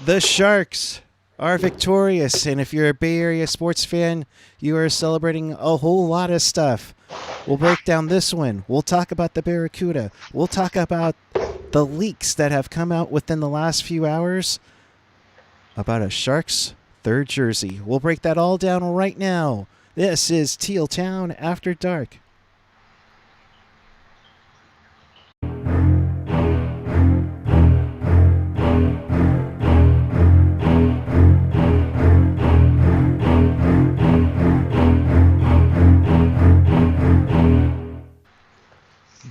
The Sharks are victorious, and if you're a Bay Area sports fan, you are celebrating a whole lot of stuff. We'll break down this win. We'll talk about the Barracuda. We'll talk about the leaks that have come out within the last few hours about a Sharks third jersey. We'll break that all down right now. This is Teal Town After Dark.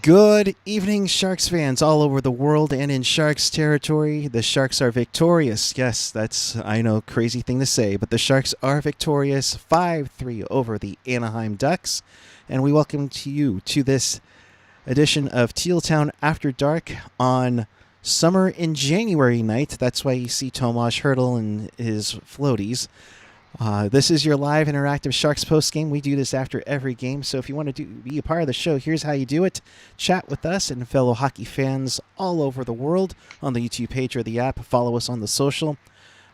Good evening, Sharks fans all over the world and in Sharks territory. The Sharks are victorious. Yes, that's, I know, crazy thing to say, but the Sharks are victorious 5-3 over the Anaheim Ducks. And we welcome to you to this edition of Teal Town After Dark on Summer in January night. That's why you see Tomas Hertl and his floaties. This is your live interactive Sharks postgame. We do this after every game, so if you want to be a part of the show, here's how you do it. Chat with us and fellow hockey fans all over the world on the YouTube page or the app. Follow us on the social.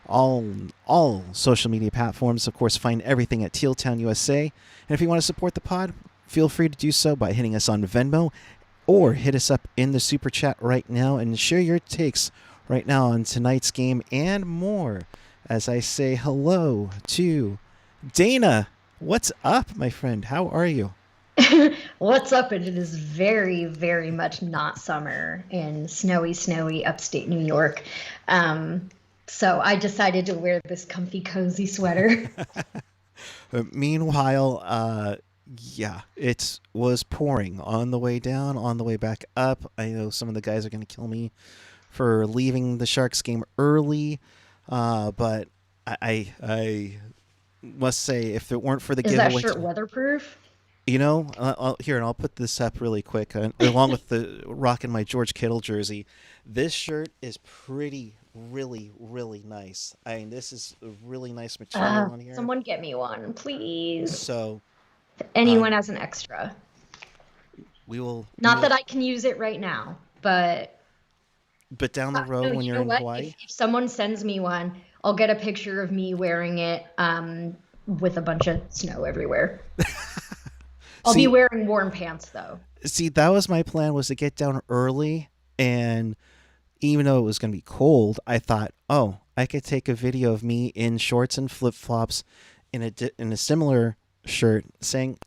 All social media platforms, of course, find everything at Teal Town USA. And if you want to support the pod, feel free to do so by hitting us on Venmo or hit us up in the Super Chat right now and share your takes right now on tonight's game and more. As I say hello to Dana. What's up, my friend? How are you? What's up? It is very, very much not summer in snowy upstate New York. So I decided to wear this comfy, cozy sweater. Meanwhile, yeah, it was pouring on the way down, on the way back up. I know some of the guys are going to kill me for leaving the Sharks game early. But I must say, if it weren't for the giveaway, is that shirt weatherproof? You know, I'll put this up really quick, along with the rocking my George Kittle jersey. This shirt is really nice. I mean, this is a really nice material on here. Someone get me one, please. So, if anyone has an extra. We will. Not that I can use it right now, but. But down the road when you're in Hawaii? If someone sends me one, I'll get a picture of me wearing it with a bunch of snow everywhere. I'll be wearing warm pants, though. See, that was my plan, was to get down early. And even though it was going to be cold, I thought, oh, I could take a video of me in shorts and flip-flops in a similar shirt saying,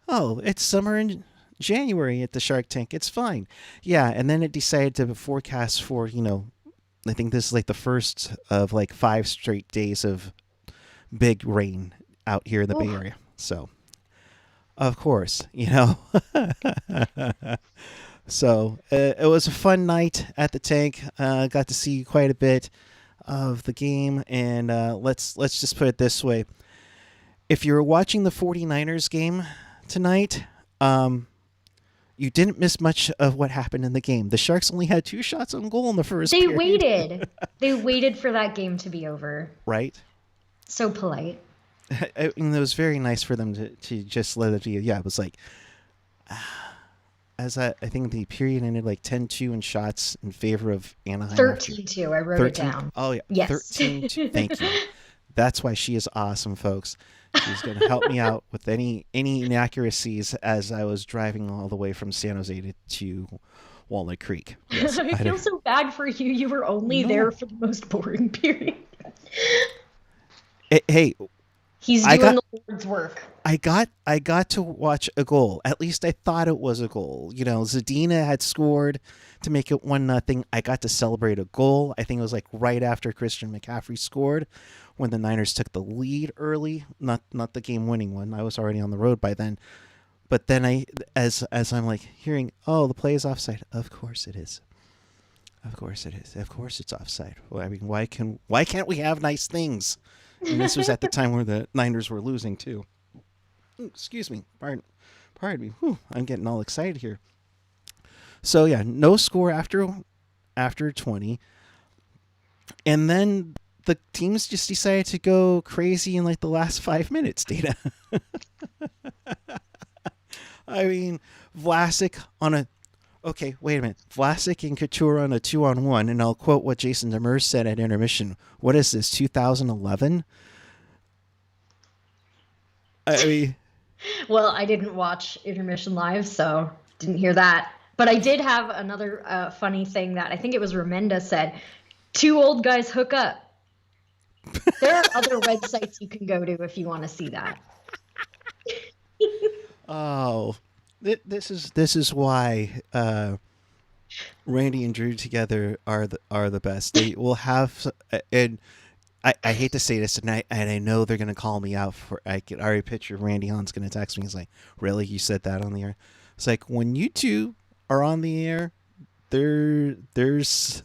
oh, it's summer in January at the Shark Tank. It's fine. Yeah, and then it decided to forecast for, I think this is like the first of like 5 straight days of big rain out here in the Bay Area. So, of course, So, it was a fun night at the tank. Got to see quite a bit of the game, and let's just put it this way. If you were watching the 49ers game tonight, you didn't miss much of what happened in the game. The Sharks only had 2 shots on goal in the first period. They waited for that game to be over. Right. So polite. I mean, it was very nice for them to just let it be. Yeah, it was like, I think the period ended like 10-2 in shots in favor of Anaheim. 13-2. I wrote it down. Oh, yeah. Yes. 13-2. Thank you. That's why she is awesome, folks. She's going to help me out with any inaccuracies as I was driving all the way from San Jose to Walnut Creek. Yes, I feel so bad for you. You were only there for the most boring period. Hey, he's doing the Lord's work. I got to watch a goal. At least I thought it was a goal. Zadina had scored to make it 1-0. I got to celebrate a goal. I think it was like right after Christian McCaffrey scored, when the Niners took the lead early, not the game-winning one. I was already on the road by then. But then as I'm like hearing, oh, the play is offside. Of course it is. Of course it is. Of course it's offside. Well, I mean, why can't we have nice things? And this was at the time where the Niners were losing too. Excuse me. Pardon me. Whew, I'm getting all excited here. So yeah, no score after 20. And then the teams just decided to go crazy in like the last 5 minutes, Data. I mean, Vlasic on a Okay, wait a minute. Vlasic and Couture on a 2-on-1, and I'll quote what Jason Demers said at intermission. What is this, 2011? I mean, Well, I didn't watch intermission live, so didn't hear that. But I did have another funny thing that I think it was Remenda said. 2 old guys hook up. There are other websites you can go to if you want to see that. oh, this is why Randy and Drew together are the best. They will have, and I hate to say this, and I know they're gonna call me out for. I can already picture Randy Hahn's gonna text me. He's like, "Really, you said that on the air?" It's like when you two are on the air, there's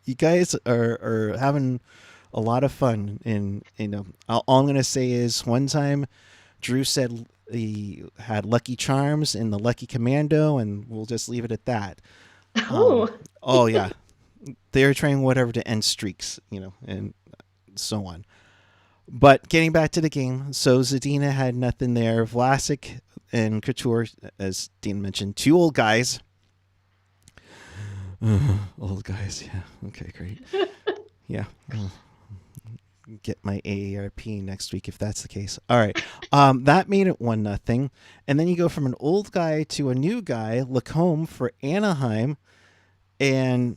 you guys are having a lot of fun. And all I'm gonna say is one time, Drew said he had Lucky Charms and the Lucky Commando, and we'll just leave it at that. Oh. Oh yeah, they're trying whatever to end streaks, and so on. But getting back to the game, so Zadina had nothing there. Vlasic and Couture, as Dean mentioned, 2 old guys. Old guys, yeah. Okay, great. Yeah. Get my AARP next week if that's the case. All right. That made it 1-0. And then you go from an old guy to a new guy, Lacombe for Anaheim. And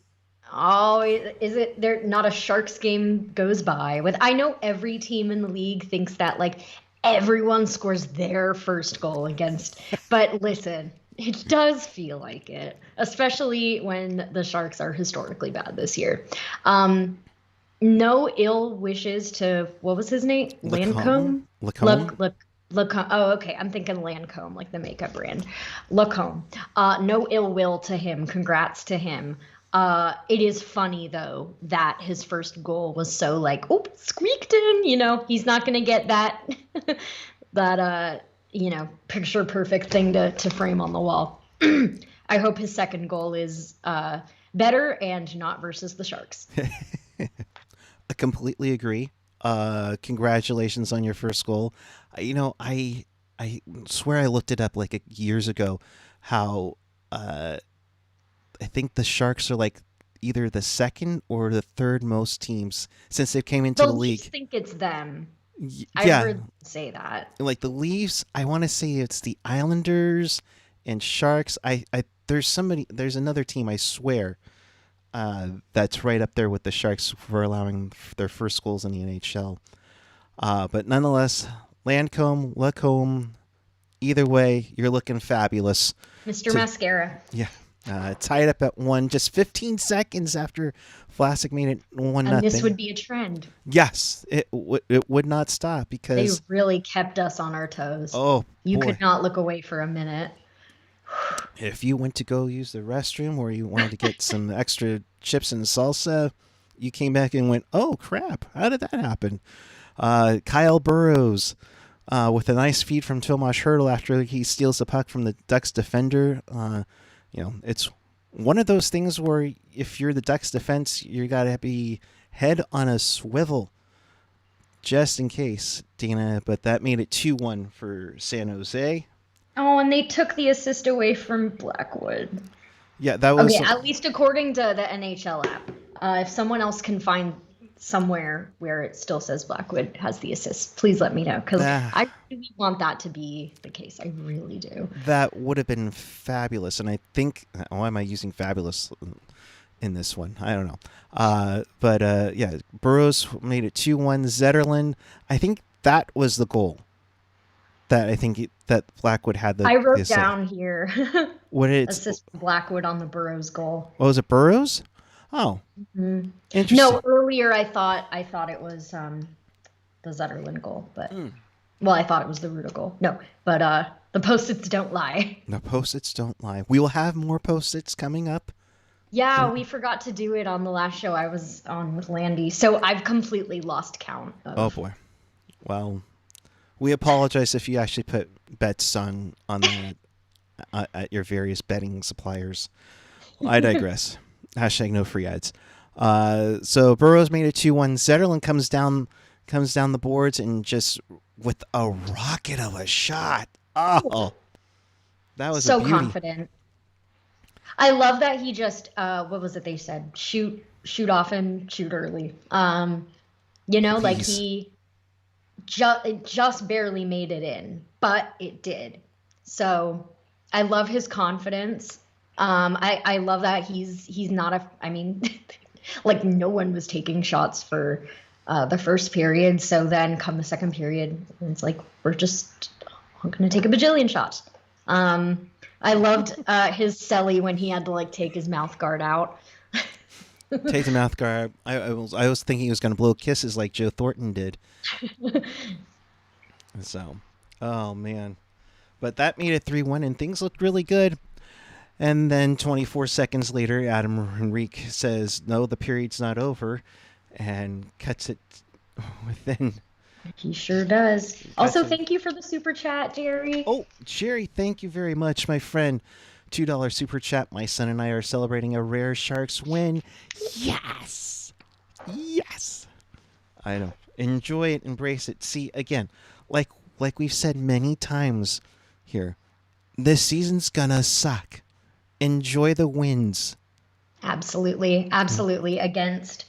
oh, is it there? Not a Sharks game goes by with. I know every team in the league thinks that like everyone scores their first goal against, but listen, it does feel like it, especially when the Sharks are historically bad this year. No ill wishes to, what was his name? Lancome? Lacombe. Oh, okay. I'm thinking Lancome, like the makeup brand. Lacombe. No ill will to him. Congrats to him. It is funny, though, that his first goal was so like, oh, squeaked in. He's not going to get that, picture perfect thing to frame on the wall. I hope his second goal is better and not versus the Sharks. I completely agree. Congratulations on your first goal. I swear I looked it up like years ago how I think the Sharks are like either the second or the third most teams since they came into the league. I think it's them. Yeah. I heard them say that. Like the Leafs, I want to say it's the Islanders and Sharks. There's another team, I swear, that's right up there with the Sharks for allowing their first goals in the NHL. But nonetheless, Lacombe, either way, you're looking fabulous. Mr. Mascara. Yeah. Tied up at 1, just 15 seconds after Vlasic made it 1-0. And this would be a trend. Yes, it would not stop because they really kept us on our toes. Oh, you boy. Could not look away for a minute. If you went to go use the restroom or you wanted to get some extra chips and salsa, you came back and went, oh, crap, how did that happen? Kyle Burroughs with a nice feed from Tomas Hertl after he steals the puck from the Ducks defender. It's one of those things where if you're the Ducks defense, you got to be head on a swivel just in case, Dina. But that made it 2-1 for San Jose. Oh, and they took the assist away from Blackwood. Yeah, that was... Okay, at least according to the NHL app. If someone else can find somewhere where it still says Blackwood has the assist, please let me know. Because I really want that to be the case. I really do. That would have been fabulous. And I think... Why am I using fabulous in this one? I don't know. But Burroughs made it 2-1. Zetterlund, I think that was the goal. That I think that Blackwood had the... I wrote down here. What did it... Assist Blackwood on the Burroughs goal. Oh, was it Burroughs? Oh. Mm-hmm. Interesting. No, earlier I thought it was the Zetterlund goal, but... Well, I thought it was the Rutta goal. No, but the Post-its don't lie. The Post-its don't lie. We will have more Post-its coming up. Yeah, we forgot to do it on the last show I was on with Landy, so I've completely lost count. Oh, boy. Well... We apologize if you actually put bets on that at your various betting suppliers. I digress. Hashtag no free ads. So Burroughs made it 2-1. Zetterlund comes down the boards and just with a rocket of a shot. Oh, that was so a beauty. confident. I love that he just what was it they said? Shoot often, shoot early. Like He's he just barely made it in, but it did. So I love his confidence. I love that he's not I mean, like no one was taking shots for the first period. So then come the second period, it's like we're just going to take a bajillion shots. I loved his celly when he had to like take his mouth guard out. take the mouth guard. I was thinking he was going to blow kisses like Joe Thornton did. So, oh man, but that made it 3-1, and things looked really good. And then 24 seconds later, Adam Henrique says, "No, the period's not over," and cuts it within. He sure does. Also, thank you for the super chat, Jerry. Oh, Jerry, thank you very much, my friend. $2 super chat. My son and I are celebrating a rare Sharks win. Yes. Yes. I know. Enjoy it. Embrace it. See, again, like we've said many times here, this season's gonna suck. Enjoy the wins. Absolutely. Absolutely. Against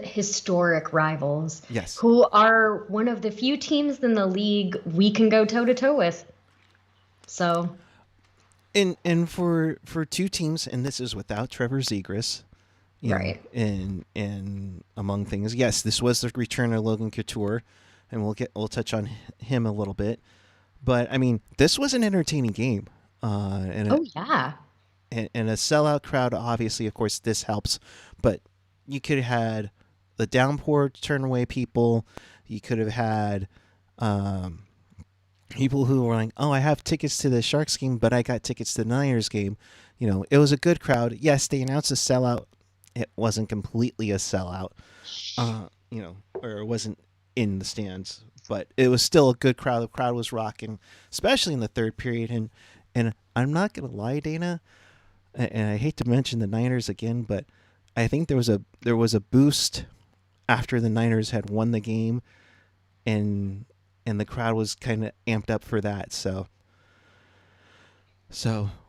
historic rivals. Yes. Who are one of the few teams in the league we can go toe-to-toe with. So... And for two teams, and this is without Trevor Zegras, right? And among things, yes, this was the return of Logan Couture, and we'll touch on him a little bit. But I mean, this was an entertaining game. And a sellout crowd. Obviously, of course, this helps. But you could have had the downpour turn away people. You could have had. People who were like, "Oh, I have tickets to the Sharks game, but I got tickets to the Niners game." It was a good crowd. Yes, they announced a sellout. It wasn't completely a sellout, or it wasn't in the stands, but it was still a good crowd. The crowd was rocking, especially in the third period. And I'm not gonna lie, Dana, and I hate to mention the Niners again, but I think there was a boost after the Niners had won the game, and the crowd was kind of amped up for that. So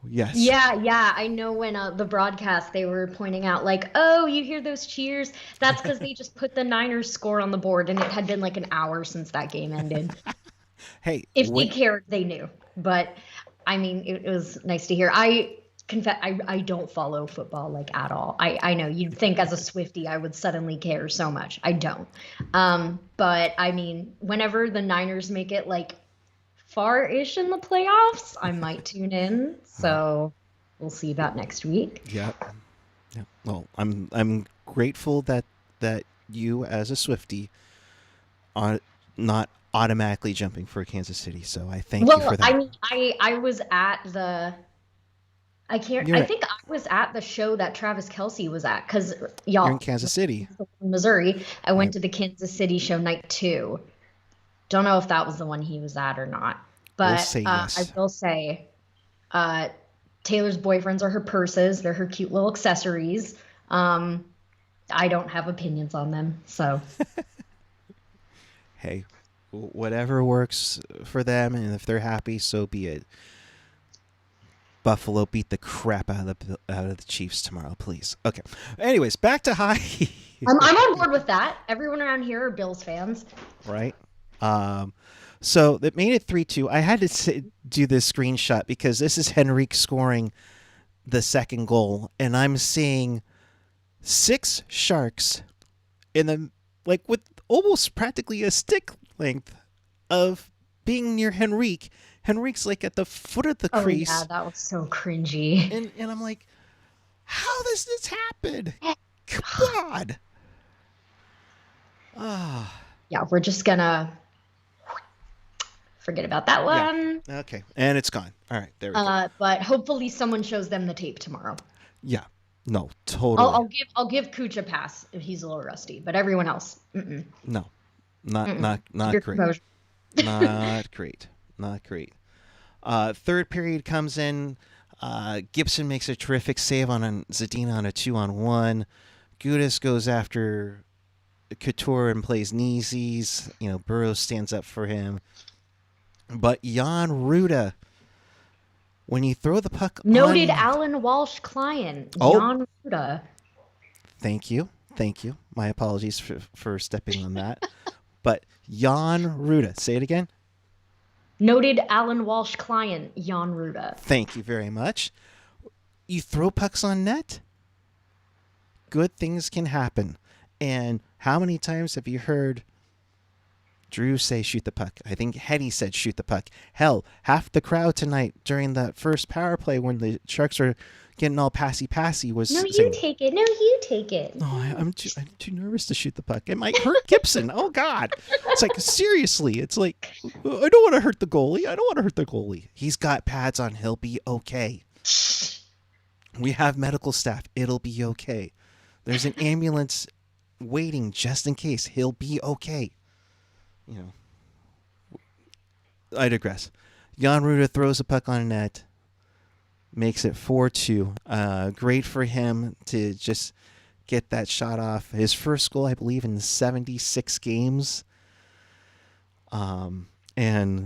yes. Yeah. I know when the broadcast, they were pointing out like, oh, you hear those cheers? That's because they just put the Niners score on the board, and it had been like an hour since that game ended. Hey, if they cared, they knew. But I mean, it was nice to hear. I confess, I don't follow football like at all. I know you'd think as a Swiftie I would suddenly care so much. I don't. But I mean, whenever the Niners make it like far-ish in the playoffs, I might tune in. So we'll see about next week. Yeah. Well, I'm grateful that you as a Swiftie are not automatically jumping for Kansas City. So I thank you for that. I mean, I was at the. I think I was at the show that Travis Kelce was at because you're in Kansas City, Missouri. I went to the Kansas City show night 2. Don't know if that was the one he was at or not, but we'll say yes. I will say, Taylor's boyfriends are her purses. They're her cute little accessories. I don't have opinions on them, so. Hey, whatever works for them, and if they're happy, so be it. Buffalo beat the crap out of the Chiefs tomorrow, please. Okay. Anyways, back to hockey. I'm on board with that. Everyone around here are Bills fans. Right. So that made it 3-2. I had to do this screenshot because this is Henrique scoring the second goal, and I'm seeing 6 Sharks with almost practically a stick length of being near Henrique. Henrique's like at the foot of the crease. Oh, yeah, that was so cringy. And I'm like, how does this happen? God. Yeah, we're just gonna forget about that one. Yeah. Okay, and it's gone. All right, there we go. But hopefully someone shows them the tape tomorrow. Yeah. No, totally. I'll give Kuhre a pass if he's a little rusty, but everyone else, no, not Your great. composure. Not great. Not great. Third period comes in. Gibson makes a terrific save on Zadina on a 2-on-1. Gudas goes after Couture and plays kneesies. Burroughs stands up for him. But Jan Rutta when you throw the puck Noted on... Alan Walsh client, Oh. Jan Rutta. Thank you. My apologies for stepping on that. But Jan Rutta, say it again. Noted Alan Walsh client, Jan Rutta. Thank you very much. You throw pucks on net, good things can happen. And how many times have you heard Drew say shoot the puck? I think Hetty said shoot the puck. Hell, half the crowd tonight during the first power play when the Sharks were getting all passy was No, you saying, take it. No, you take it. "No, I'm too nervous to shoot the puck. It might hurt Gibson." Oh God! It's like, seriously. It's like, I don't want to hurt the goalie. He's got pads on. He'll be okay. We have medical staff. It'll be okay. There's an ambulance waiting just in case. He'll be okay. You know. I digress. Jan Rutta throws a puck on net. Makes it 4-2. Great for him to just get that shot off. His first goal, I believe, in 76 games. And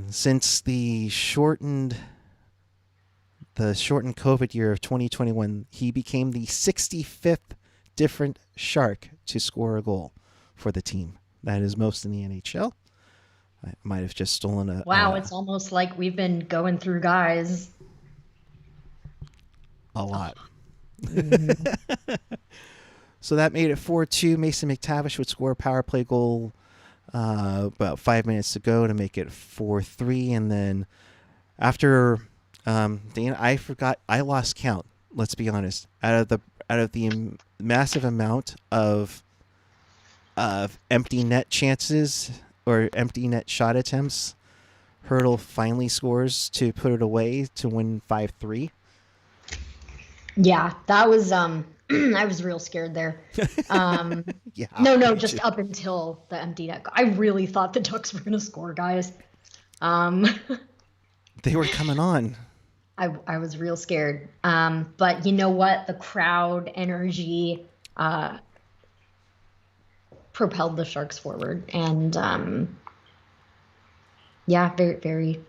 since the shortened COVID year of 2021, he became the 65th different Shark to score a goal for the team. That is most in the NHL. I might have just stolen a... Wow, it's almost like we've been going through guys... a lot. So that made it 4-2. Mason McTavish would score a power play goal about 5 minutes to go to make it 4-3. And then after Dan, I lost count. Let's be honest. Out of the massive amount of empty net chances or empty net shot attempts, Hertl finally scores to put it away to win 5-3. Yeah, that was I was real scared there. Yeah. No, just up until the empty net. I really thought the Ducks were going to score, guys. They were coming on. I was real scared. But you know what? The crowd energy propelled the Sharks forward, and yeah, very, very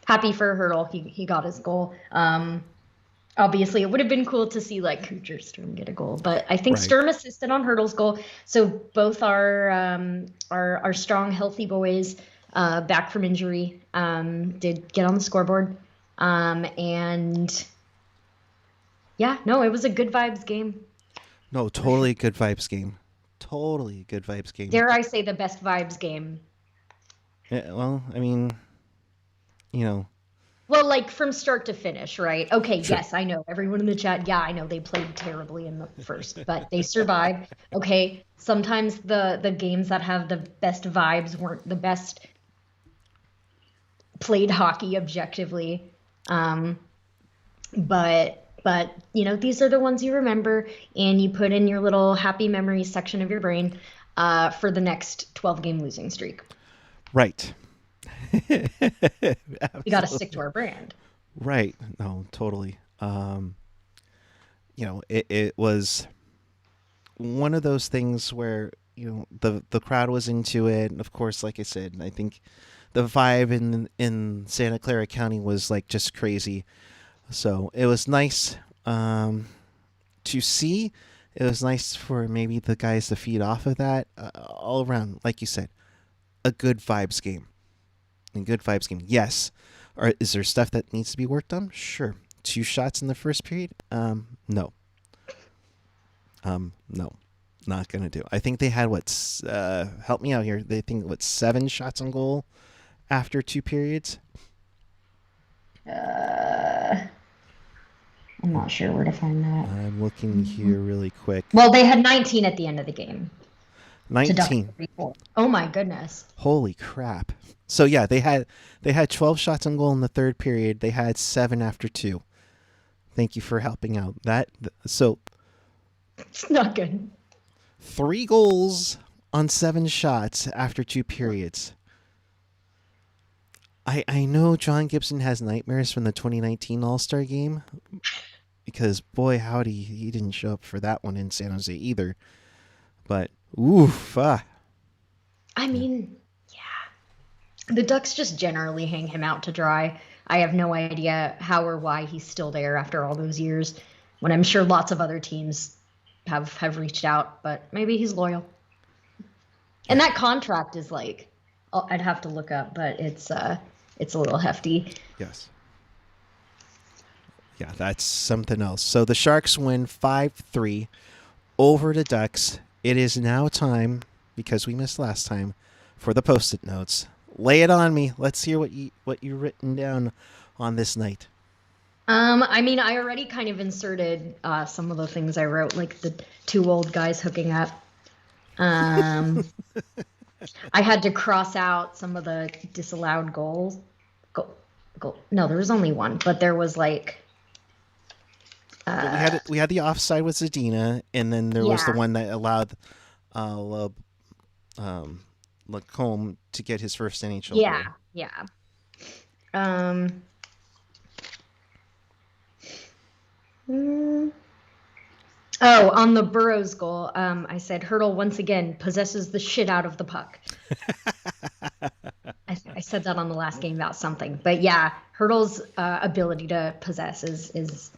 happy for Hertl. He got his goal. Obviously, it would have been cool to see like Couture Sturm get a goal, but I think Sturm assisted on Hertl's goal. So both our strong, healthy boys back from injury did get on the scoreboard. And yeah, no, it was a good vibes game. No, totally good vibes game. Totally good vibes game. Dare I say the best vibes game? Yeah, well, I mean, you know. Well, like from start to finish, right? Okay, Sure. yes, I know. Everyone in the chat, yeah, I know they played terribly in the first, but they survived. Okay, sometimes the games that have the best vibes weren't the best played hockey objectively. But you know, these are the ones you remember and you put in your little happy memories section of your brain for the next 12-game losing streak. Right. We got to stick to our brand. Right. No, totally. You know, it was one of those things where, you know, the crowd was into it. And of course, like I said, I think the vibe in Santa Clara County was like just crazy. So it was nice to see. It was nice for maybe the guys to feed off of that. All around, like you said, a good vibes game. A good vibes game. Yes. Or is there stuff that needs to be worked on? Sure. 2 shots in the first period? No. No. Not gonna do. I think they had help me out here. They think 7 shots on goal after 2 periods. I'm not sure where to find that. I'm looking here really quick. Well, they had 19 at the end of the game. 19. Oh my goodness. Holy crap. So yeah, they had 12 shots on goal in the third period. They had 7 after 2. Thank you for helping out. So it's not good. 3 goals on 7 shots after 2 periods. I know John Gibson has nightmares from the 2019 All-Star game because boy howdy, he didn't show up for that one in San Jose either. But oof. I mean, yeah. The Ducks just generally hang him out to dry. I have no idea how or why he's still there after all those years, when I'm sure lots of other teams have reached out, but maybe he's loyal. And that contract is like, I'd have to look up, but it's a little hefty. Yes. Yeah, that's something else. So the Sharks win 5-3 over the Ducks. It is now time, because we missed last time, for the Post-it notes. Lay it on me. Let's hear what you written down on this night. I mean, I already kind of inserted some of the things I wrote, like the two old guys hooking up. I had to cross out some of the disallowed goals. No, there was only one, but there was like. We had the offside with Zadina, and then there was the one that allowed Lacombe to get his first NHL goal. Yeah. On the Burroughs goal, I said Hertl once again possesses the shit out of the puck. I said that on the last game about something, but yeah, Hertl's ability to possess is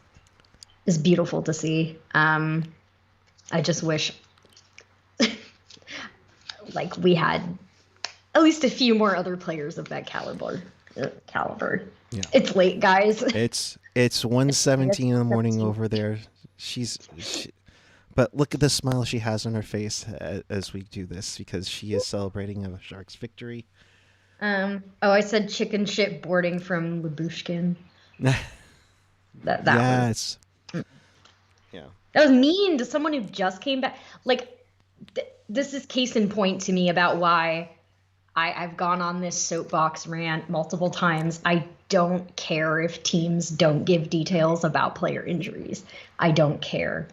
beautiful to see. I just wish like we had at least a few more other players of that caliber. Yeah. It's late, guys. It's 1:17 in the morning over there. But look at the smile she has on her face as we do this, because she is celebrating a Sharks victory. I said chicken shit boarding from Labushkin. that was. Yeah. That was mean to someone who just came back. Like, this is case in point to me about why I've gone on this soapbox rant multiple times. I don't care if teams don't give details about player injuries. I don't care.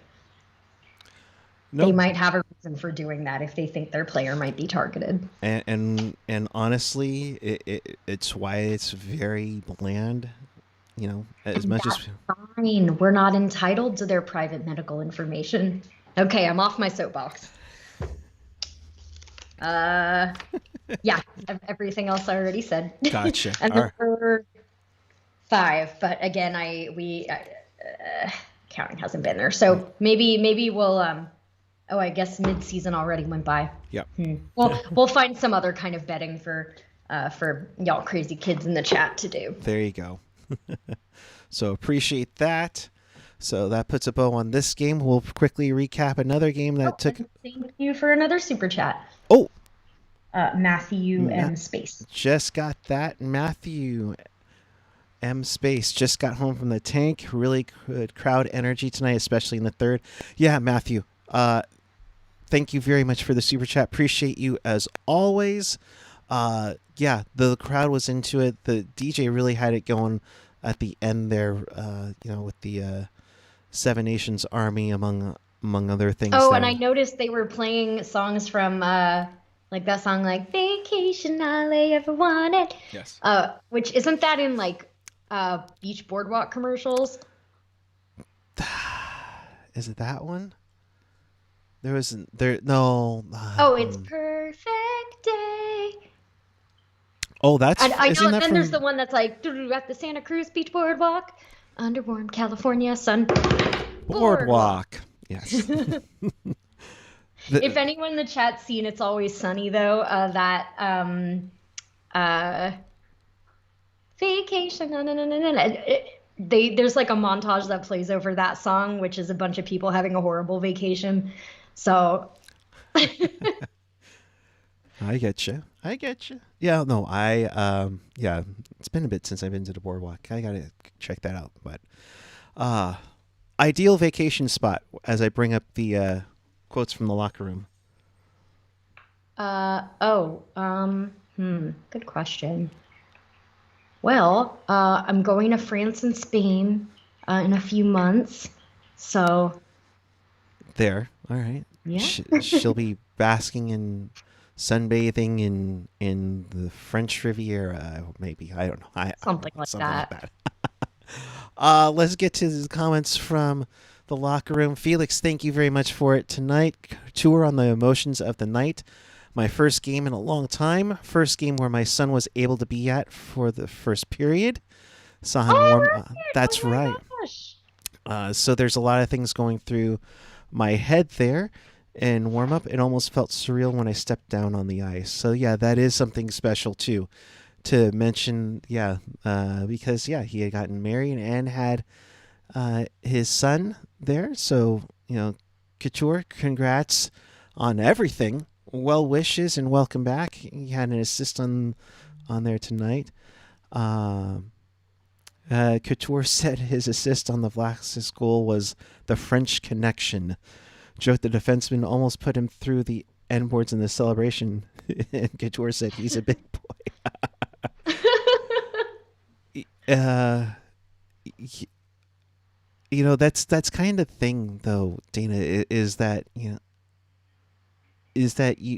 Nope. They might have a reason for doing that if they think their player might be targeted. And honestly, it's why it's very bland. You know, as much as fine, we're not entitled to their private medical information. Okay, I'm off my soapbox. Yeah, everything else I already said. Gotcha. And number 5, but again, counting hasn't been there, so maybe we'll I guess mid-season already went by. Yeah. We'll find some other kind of betting for y'all crazy kids in the chat to do. There you go. So appreciate that. So that puts a bow on this game. We'll quickly recap another game that took. Thank you for another super chat. Oh, Matthew M. Space. Just got that. Matthew M. Space just got home from the tank. Really good crowd energy tonight, especially in the third. Yeah, Matthew. Thank you very much for the super chat. Appreciate you as always. Yeah, the crowd was into it. The DJ really had it going at the end there, with the Seven Nations Army among other things. Oh, and I noticed they were playing songs from like that song, like "Vacation All I Ever Wanted." Yes. Which isn't that in like beach boardwalk commercials? Is it that one? There wasn't there. No. It's Perfect Day. Oh, that's. I know. And then there's the one that's like at the Santa Cruz Beach Boardwalk, under warm California sun. Boardwalk. Yes. If anyone in the chat's seen "It's Always Sunny," though, vacation. There's like a montage that plays over that song, which is a bunch of people having a horrible vacation. So. I get you. Yeah, no, it's been a bit since I've been to the boardwalk. I gotta check that out. But ideal vacation spot as I bring up the quotes from the locker room. Good question. Well, I'm going to France and Spain in a few months, so. There, all right. Yeah. She'll be basking in. Sunbathing in the French Riviera, maybe. I don't know. Something like that. Let's get to the comments from the locker room. Felix, thank you very much for it tonight. Tour on the emotions of the night. My first game in a long time. First game where my son was able to be at for the first period. Saw him Oh, warm. right. That's Oh my right. gosh. So there's a lot of things going through my head there. And warm up, it almost felt surreal when I stepped down on the ice. So yeah, that is something special too, to mention. Yeah, because yeah, he had gotten married and had his son there. So Couture, congrats on everything. Well wishes and welcome back. He had an assist on there tonight. Couture said his assist on the Vlasic goal was the French connection. Joked the defenseman almost put him through the end boards in the celebration. And Couture said he's a big boy. That's kind of thing though, Dana, is that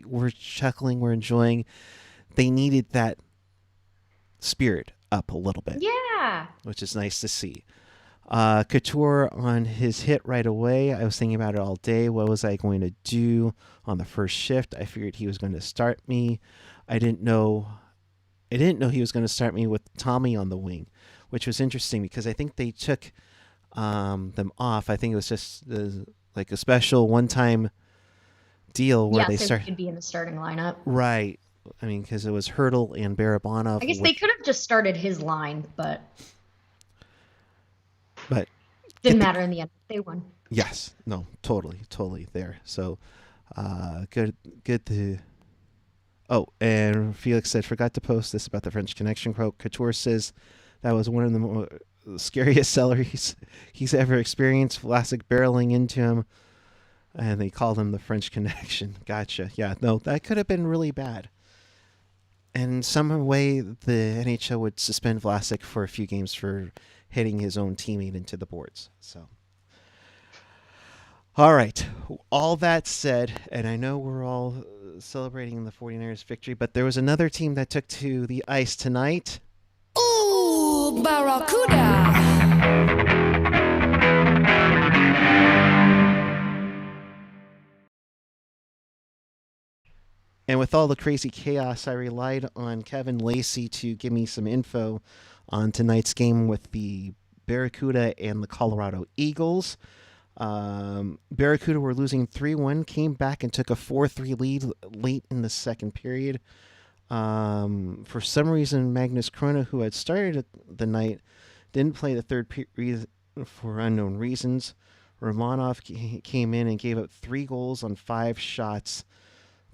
we're chuckling, we're enjoying. They needed that spirit up a little bit. Yeah. Which is nice to see. Couture on his hit right away. I was thinking about it all day. What was I going to do on the first shift? I figured he was going to start me. I didn't know he was going to start me with Tommy on the wing, which was interesting because I think they took them off. I think it was just like a special one-time deal where they so he could be in the starting lineup. Right. I mean, because it was Hurdle and Barabanov. I guess they could have just started his line, but didn't matter in the end. They won. Yes. No. Totally there. So, good to. Oh, and Felix said, forgot to post this about the French Connection quote. Couture says that was one of the scariest celeries he's ever experienced. Vlasic barreling into him, and they called him the French Connection. Gotcha. Yeah. No, that could have been really bad. And in some way, the NHL would suspend Vlasic for a few games for hitting his own teammate into the boards. So, all right. All that said, and I know we're all celebrating the 49ers victory, but there was another team that took to the ice tonight. Ooh, Barracuda! And with all the crazy chaos, I relied on Kevin Lacey to give me some info on tonight's game with the Barracuda and the Colorado Eagles. Barracuda were losing 3-1, came back and took a 4-3 lead late in the second period. For some reason, Magnus Krona, who had started the night, didn't play the third period for unknown reasons. Romanov came in and gave up 3 goals on 5 shots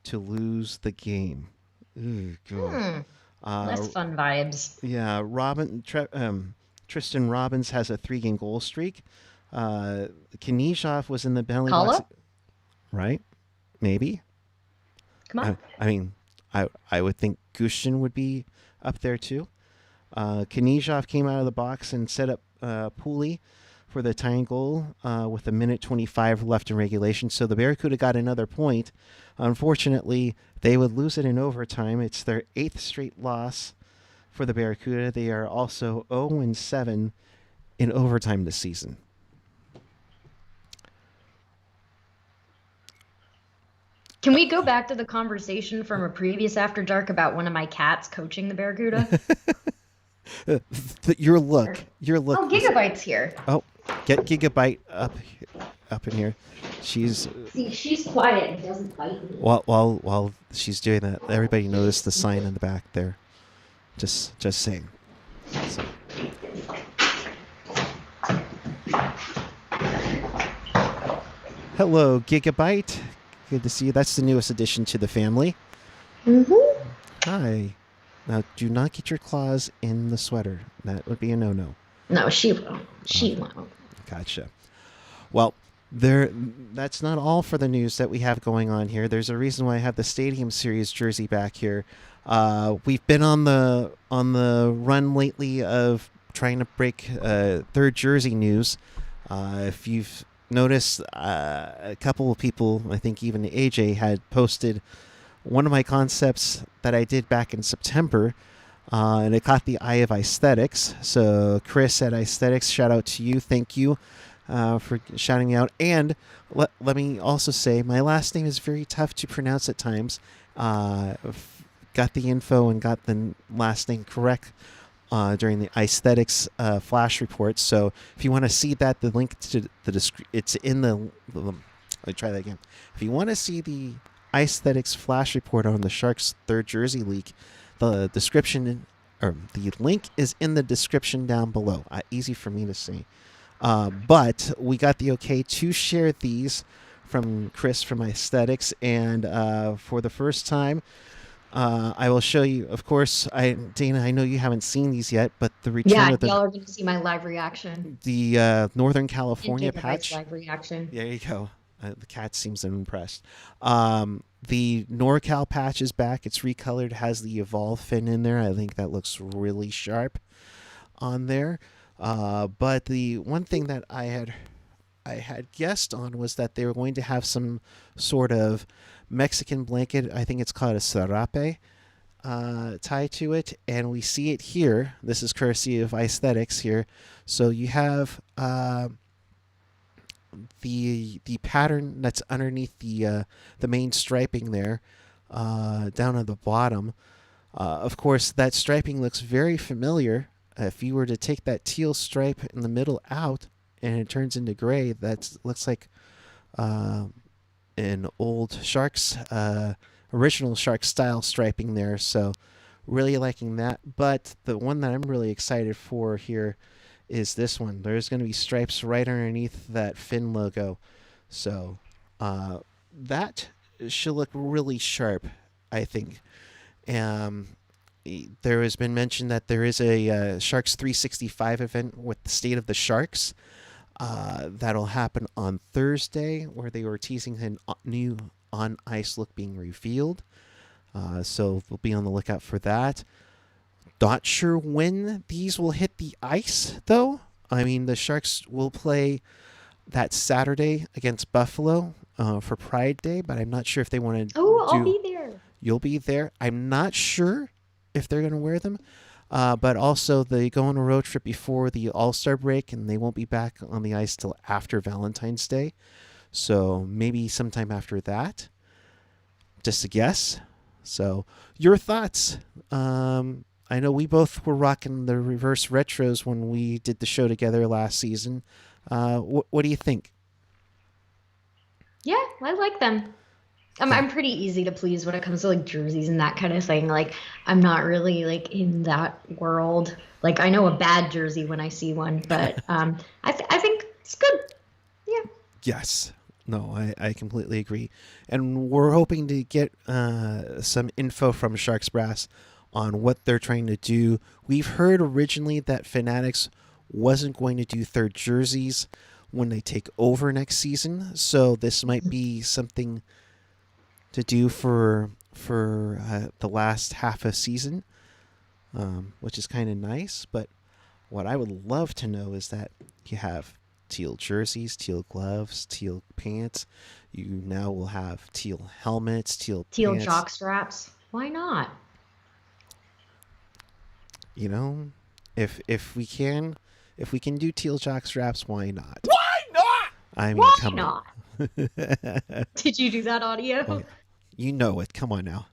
to lose the game. Ooh, God. Less fun vibes. Yeah, Tristan Robbins has a 3-game goal streak. Knizhov was in the penalty box. Right? Maybe. Come on. I mean, I would think Gushtin would be up there too. Knizhov came out of the box and set up Pooley for the tying goal with 1:25 left in regulation. So the Barracuda got another point. Unfortunately, they would lose it in overtime. It's their 8th straight loss for the Barracuda. They are also 0-7 in overtime this season. Can we go back to the conversation from a previous After Dark about one of my cats coaching the Barracuda? Your look. Oh, Gigabyte's here. Oh, get Gigabyte up in here. She's quiet and doesn't bite me. While she's doing that, everybody noticed the sign in the back there. Just saying. So. Hello, Gigabyte. Good to see you. That's the newest addition to the family. Mm-hmm. Hi. Now, do not get your claws in the sweater. That would be a no-no. No, she won't. She won't. Gotcha. Well, that's not all for the news that we have going on here. There's a reason why I have the Stadium Series jersey back here. We've been on the run lately of trying to break third jersey news. If you've noticed, a couple of people, I think even AJ, had posted one of my concepts that I did back in September, and it caught the eye of Icethetics. So Chris at Icethetics, shout out to you. Thank you for shouting me out. And let me also say, my last name is very tough to pronounce at times. Got the info and got the last name correct during the Icethetics flash report. So if you want to see that, the link to it's in the. Let me try that again. If you want to see the Icethetics flash report on the Sharks' third jersey leak, the description or the link is in the description down below. Easy for me to say. But we got the okay to share these from Chris from Icethetics, and for the first time, I will show you. Of course, Dana, I know you haven't seen these yet, but the return of y'all are going to see my live reaction. The Northern California patch. Live reaction. There you go. The cat seems impressed. The NorCal patch is back. It's recolored, has the Evolve fin in there. I think that looks really sharp on there. But the one thing that I had guessed on was that they were going to have some sort of Mexican blanket. I think it's called a sarape tied to it, and we see it here. This is courtesy of Icethetics here. So you have the pattern that's underneath the main striping there, down at the bottom. Of course, that striping looks very familiar. If you were to take that teal stripe in the middle out and it turns into gray, that looks like an old Sharks, original Sharks style striping there. So really liking that. But the one that I'm really excited for here is this one. There's going to be stripes right underneath that fin logo. So that should look really sharp, I think. There has been mention that there is a Sharks 365 event with the State of the Sharks. That'll happen on Thursday, where they were teasing a new on-ice look being revealed. So we'll be on the lookout for that. Not sure when these will hit the ice, though. I mean, the Sharks will play that Saturday against Buffalo for Pride Day, but I'm not sure if they want to. Oh, I'll be there. You'll be there. I'm not sure if they're going to wear them. But also, they go on a road trip before the All-Star break, and they won't be back on the ice till after Valentine's Day. So maybe sometime after that. Just a guess. So, your thoughts? I know we both were rocking the reverse retros when we did the show together last season. What do you think? Yeah, I like them. I'm pretty easy to please when it comes to like jerseys and that kind of thing. Like, I'm not really like in that world. Like, I know a bad jersey when I see one, but I think it's good. Yeah. Yes. No, I completely agree. And we're hoping to get some info from Sharks Brass on what they're trying to do. We've heard originally that Fanatics wasn't going to do third jerseys when they take over next season. So this might be something to do for the last half a season, which is kind of nice. But what I would love to know is that you have teal jerseys, teal gloves, teal pants. You now will have teal helmets, teal pants. Jock straps. Why not? You know, if we can do teal jock straps, why not? Why not? I mean, why come not? on. Did you do that audio? Oh, you know it. Come on now.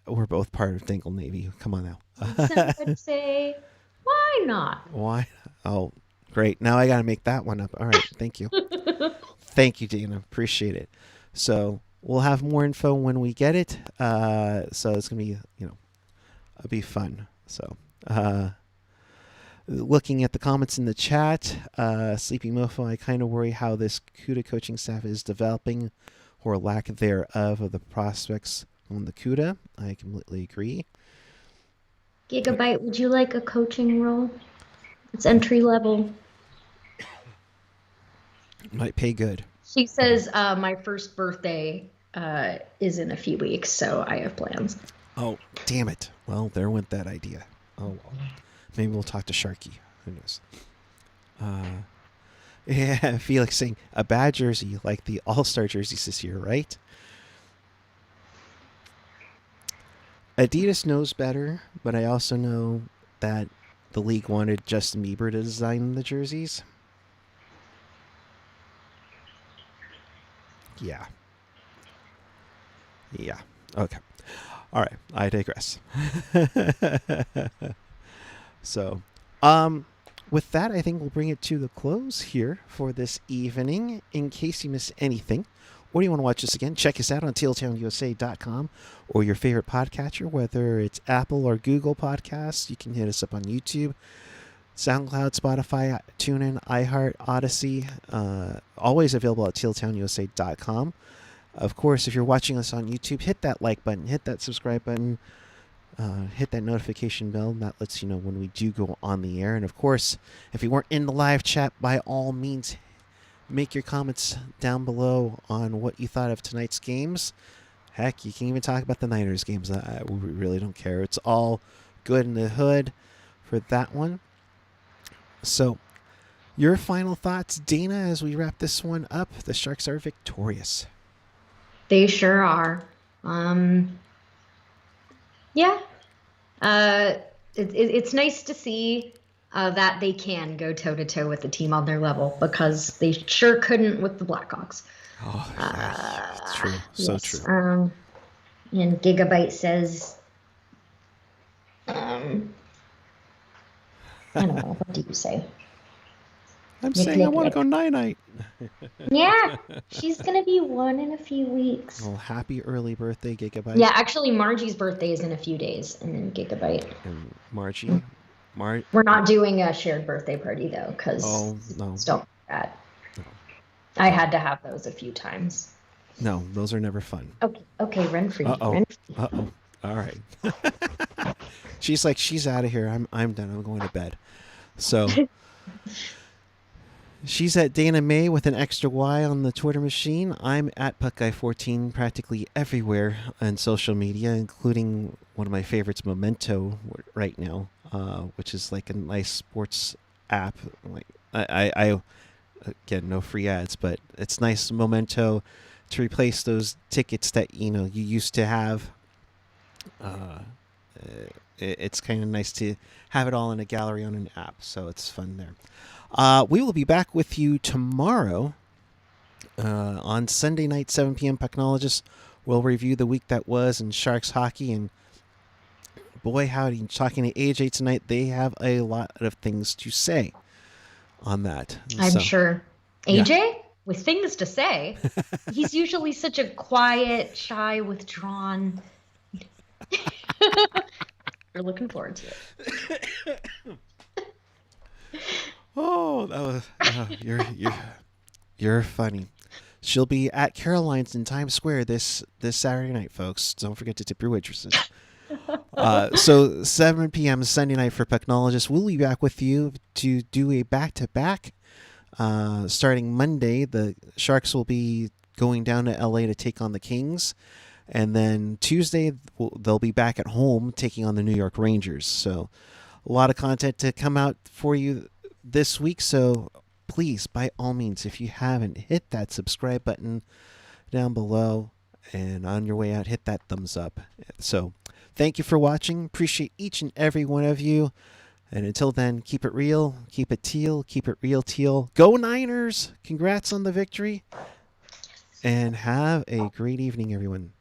We're both part of Dingle Navy. Come on now. Somebody say, why not? Why? Oh, great. Now I got to make that one up. All right. Thank you. Thank you, Dana. Appreciate it. So we'll have more info when we get it. So it's going to be, it'll be fun. So, looking at the comments in the chat, Sleepy Mofo, I kind of worry how this Kuhre coaching staff is developing or lack thereof of the prospects on the Kuhre. I completely agree. Gigabyte, would you like a coaching role? It's entry level. Might pay good. She says my first birthday is in a few weeks, so I have plans. Oh, damn it. Well, there went that idea. Oh, well. Maybe we'll talk to Sharky. Who knows? Yeah, Felix saying a bad jersey like the All-Star jerseys this year, right? Adidas knows better, but I also know that the league wanted Justin Bieber to design the jerseys. Yeah. Yeah. Okay. All right. I digress. So, with that, I think we'll bring it to the close here for this evening. In case you missed anything, or you want to watch us again, check us out on tealtownusa.com or your favorite podcatcher, whether it's Apple or Google Podcasts. You can hit us up on YouTube, SoundCloud, Spotify, TuneIn, iHeart, Odyssey. Always available at tealtownusa.com. Of course, if you're watching us on YouTube, hit that like button, hit that subscribe button, hit that notification bell. That lets you know when we do go on the air. And of course, if you weren't in the live chat, by all means, make your comments down below on what you thought of tonight's games. Heck, you can even talk about the Niners games. We really don't care. It's all good in the hood for that one. So, your final thoughts, Dana, as we wrap this one up. The Sharks are victorious. They sure are. Yeah. It's nice to see that they can go toe-to-toe with the team on their level, because they sure couldn't with the Blackhawks. Oh, that's true. So yes. true. And Gigabyte says, I don't know, what do you say? I'm saying I want to go night-night. Yeah, she's going to be 1 in a few weeks. Well, happy early birthday, Gigabyte. Yeah, actually, Margie's birthday is in a few days, and then Gigabyte. And Margie? We're not doing a shared birthday party, though, because no. don't do that. No. I had to have those a few times. No, those are never fun. Okay, run free. Uh-oh. All right. She's like, she's out of here. I'm done. I'm going to bed. So... She's at Dana May with an extra Y on the Twitter machine. I'm at PuckGuy14 practically everywhere on social media, including one of my favorites, Memento, right now, which is like a nice sports app. Like I again, no free ads, but it's nice, Memento, to replace those tickets that you used to have. It's kind of nice to have it all in a gallery on an app, so it's fun there. We will be back with you tomorrow on Sunday night, 7 p.m. Pucknologists. We'll review the week that was in Sharks hockey. And boy, howdy, talking to AJ tonight, they have a lot of things to say on that. I'm sure. AJ, with things to say, he's usually such a quiet, shy, withdrawn. We're looking forward to it. Oh, that was you're funny. She'll be at Caroline's in Times Square this Saturday night, folks. Don't forget to tip your waitresses. So 7 p.m. Sunday night for Pucknologists. We'll be back with you to do a back-to-back. Starting Monday, the Sharks will be going down to LA to take on the Kings. And then Tuesday, they'll be back at home taking on the New York Rangers. So a lot of content to come out for you this week. So please, by all means, if you haven't, hit that subscribe button down below. And on your way out, hit that thumbs up. So thank you for watching. Appreciate each and every one of you. And until then, keep it real. Keep it teal. Keep it real teal. Go Niners. Congrats on the victory. And have a great evening, everyone.